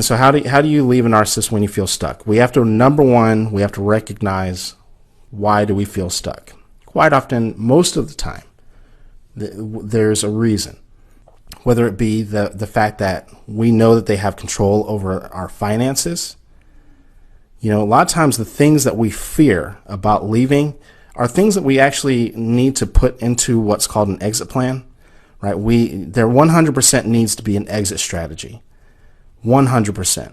So how do you leave a narcissist when you feel stuck? We have to, number one, we have to recognize, why do we feel stuck? Quite often, most of the time, there's a reason. Whether it be the fact that we know that they have control over our finances. A lot of times the things that we fear about leaving are things that we actually need to put into what's called an exit plan, right? There 100% needs to be an exit strategy. 100%.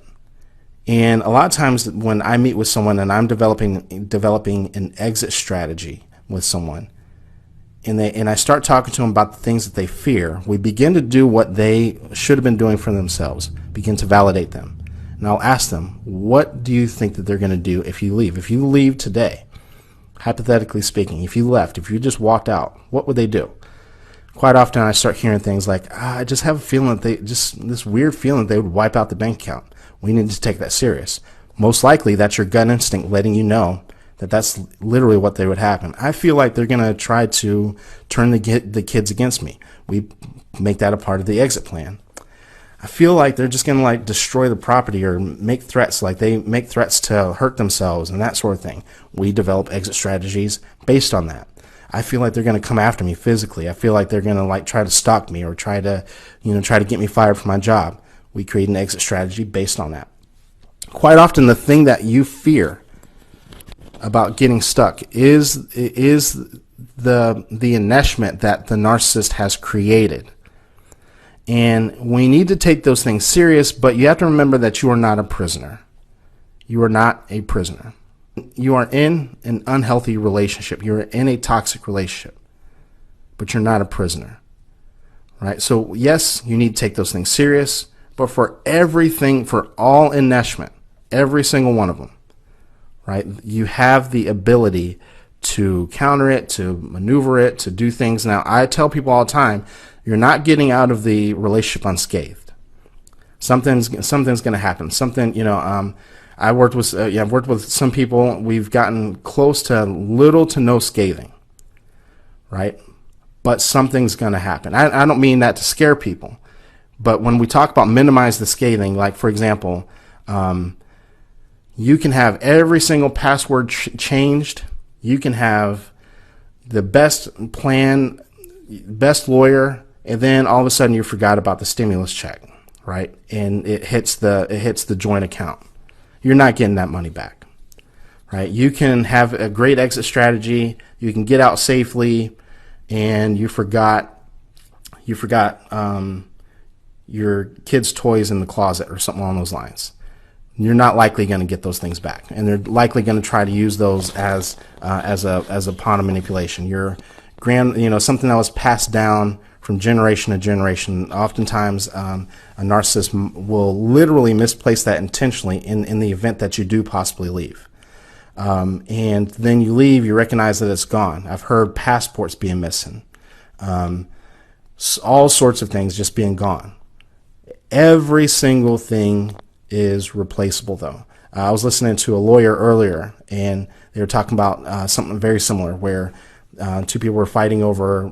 And a lot of times when I meet with someone and I'm developing an exit strategy with someone, and I start talking to them about the things that they fear, we begin to do what they should have been doing for themselves, begin to validate them. And I'll ask them, what do you think that they're going to do if you leave? If you leave today, hypothetically speaking, if you just walked out, what would they do? Quite often I start hearing things like, I just have a feeling that this weird feeling that they would wipe out the bank account. We need to take that serious. Most likely that's your gut instinct letting you know that that's literally what they would happen. I feel like they're going to try to turn the kids against me. We make that a part of the exit plan. I feel like they're just going to destroy the property or make threats, like they make threats to hurt themselves and that sort of thing. We develop exit strategies based on that. I feel like they're going to come after me physically. I feel like they're going to try to stalk me or try to get me fired from my job. We create an exit strategy based on that. Quite often the thing that you fear about getting stuck is the enmeshment that the narcissist has created. And we need to take those things serious, but you have to remember that you are not a prisoner. You are not a prisoner. You are in an unhealthy relationship. You're in a toxic relationship, but you're not a prisoner, right? So yes, you need to take those things serious, but for all enmeshment, every single one of them, right? You have the ability to counter it, to maneuver it, to do things. Now, I tell people all the time, you're not getting out of the relationship unscathed. Something's going to happen. I've worked with some people. We've gotten close to little to no scathing, right? But something's going to happen. I don't mean that to scare people, but when we talk about minimize the scathing, like for example, you can have every single password changed. You can have the best plan, best lawyer, and then all of a sudden you forgot about the stimulus check, right? And it hits the joint account. You're not getting that money back, right? You can have a great exit strategy. You can get out safely, and you forgot your kid's toys in the closet or something along those lines. You're not likely going to get those things back, and they're likely going to try to use those as a pawn of manipulation. Something that was passed down from generation to generation. Oftentimes, a narcissist will literally misplace that intentionally in the event that you do possibly leave. And then you leave, you recognize that it's gone. I've heard passports being missing. All sorts of things just being gone. Every single thing is replaceable, though. I was listening to a lawyer earlier, and they were talking about something very similar, where two people were fighting over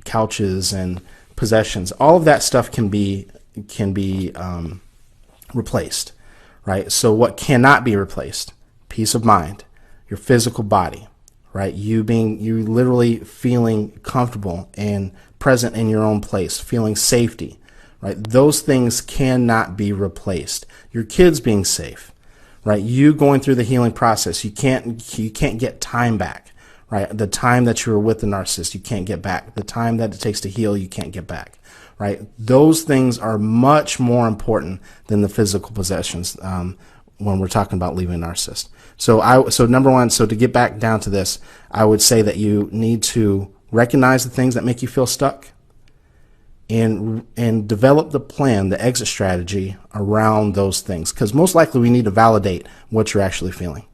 couches and possessions. All of that stuff can be replaced, right? So what cannot be replaced? Peace of mind, your physical body, right? You literally feeling comfortable and present in your own place, feeling safety, right? Those things cannot be replaced. Your kids being safe, right? You going through the healing process. You can't get time back. Right? The time that you were with the narcissist, you can't get back. The time that it takes to heal, you can't get back. Right? Those things are much more important than the physical possessions when we're talking about leaving a narcissist. So number one, so to get back down to this, I would say that you need to recognize the things that make you feel stuck, and develop the plan, the exit strategy around those things, because most likely we need to validate what you're actually feeling.